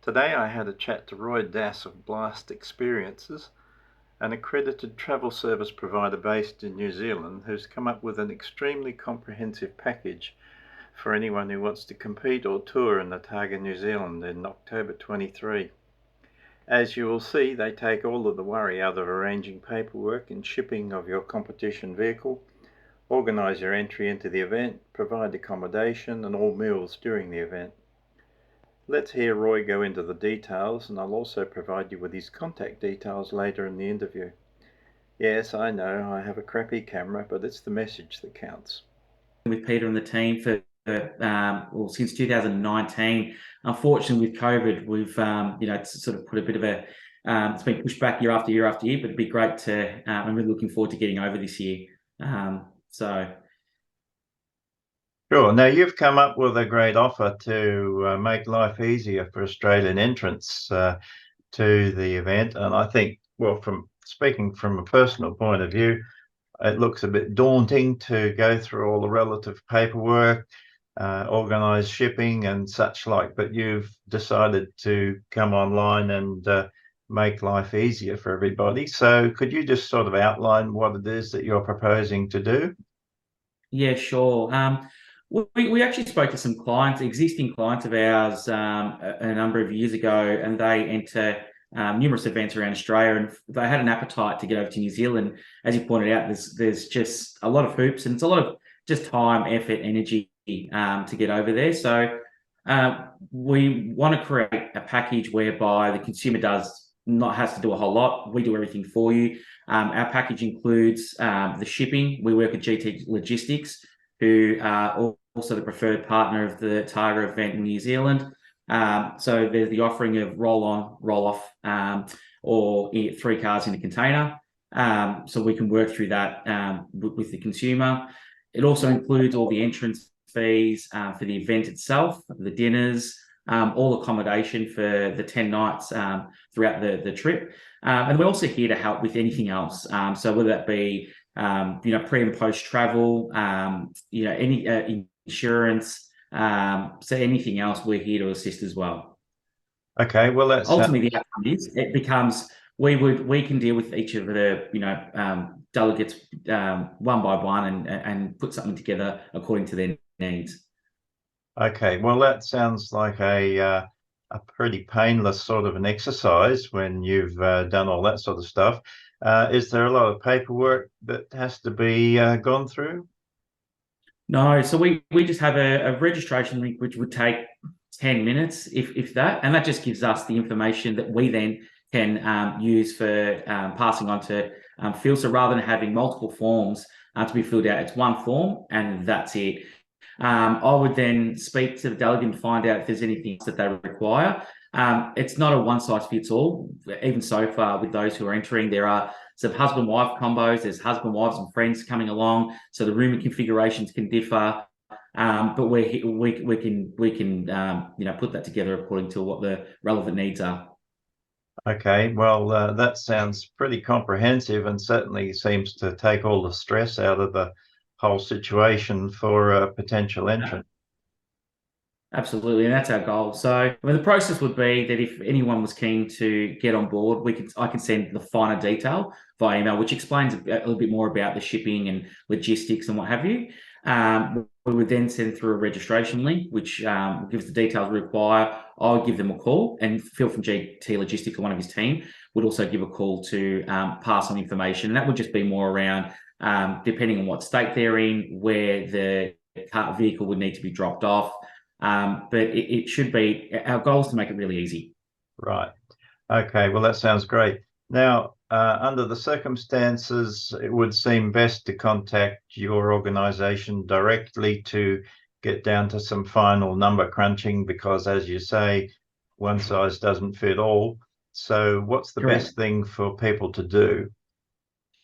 Today I had a chat to Roy Das of Blast Experiences, an accredited travel service provider based in New Zealand who's come up with an extremely comprehensive package for anyone who wants to compete or tour in the Targa New Zealand in October 23. As you will see, they take all of the worry out of arranging paperwork and shipping of your competition vehicle, organise your entry into the event, provide accommodation and all meals during the event. Let's hear Roy go into the details, and I'll also provide you with his contact details later in the interview. Yes, I know, I have a crappy camera, but it's the message that counts. With Peter and the team for since 2019. Unfortunately, with COVID, we've it's sort of put a bit of a it's been pushed back year after year after year, but it'd be great to. I'm really looking forward to getting over this year. So. Sure. Now, you've come up with a great offer to make life easier for Australian entrants to the event. And I think, well, from speaking from a personal point of view, it looks a bit daunting to go through all the relative paperwork, organise shipping and such like, but you've decided to come online and make life easier for everybody. So could you just sort of outline what it is that you're proposing to do? Yeah, sure. We actually spoke to some clients, existing clients of ours, a number of years ago, and they enter numerous events around Australia, and they had an appetite to get over to New Zealand. As you pointed out, there's just a lot of hoops, and it's a lot of just time, effort, energy to get over there. So we want to create a package whereby the consumer does not has to do a whole lot. We do everything for you. Our package includes the shipping. We work with GT Logistics, who are also the preferred partner of the Targa event in New Zealand. So there's the offering of roll on, roll off, or 3 cars in a container. So we can work through that with the consumer. It also includes all the entrance fees for the event itself, the dinners, all accommodation for the 10 nights throughout the trip. And we're also here to help with anything else. So whether that be pre and post travel, any insurance, so anything else, we're here to assist as well. Okay, well, that's Ultimately, the outcome is it becomes we can deal with each of the delegates one by one and put something together according to their needs. okay. Well, that sounds like a pretty painless sort of an exercise when you've done all that sort of stuff. Is there a lot of paperwork that has to be gone through? No, so we just have a registration link which would take 10 minutes, if that, and that just gives us the information that we then can use for passing on to field. So rather than having multiple forms to be filled out, it's one form and that's it. I would then speak to the delegate and find out if there's anything else that they require. It's not a one size fits all. Even so far, with those who are entering, there are some husband wife combos. There's husband wives and friends coming along, so the room configurations can differ. But we can put that together according to what the relevant needs are. Okay, well, that sounds pretty comprehensive and certainly seems to take all the stress out of the whole situation for a potential entrant. Absolutely, and that's our goal. So, I mean, the process would be that if anyone was keen to get on board, I can send the finer detail via email, which explains a little bit more about the shipping and logistics and what have you. We would then send through a registration link, which gives the details we require. I'll give them a call, and Phil from GT Logistics or one of his team would also give a call to pass on information. And that would just be more around, depending on what state they're in, where the car vehicle would need to be dropped off. But it should be our goal is to make it really easy. Right. Okay, well, that sounds great. Now, under the circumstances, it would seem best to contact your organization directly to get down to some final number crunching because, as you say, one size doesn't fit all. So, what's the Correct. best thing for people to do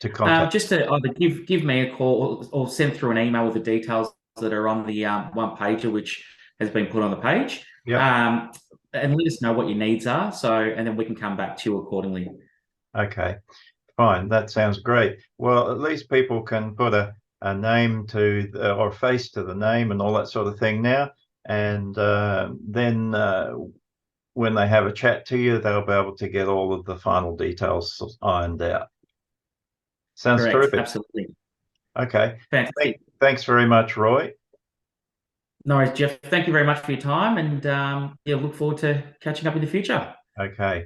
to contact? Just to either give me a call or send through an email with the details that are on the one pager which has been put on the page, Yep. and let us know what your needs are. So, and then we can come back to you accordingly. Okay. Fine, that sounds great. Well, at least people can put a name to or face to the name and all that sort of thing now. And then when they have a chat to you, they'll be able to get all of the final details ironed out. Sounds Correct. terrific. Absolutely. Okay. Fantastic. Thanks very much, Roy. No worries, Jeff. Thank you very much for your time, and yeah, look forward to catching up in the future. Okay.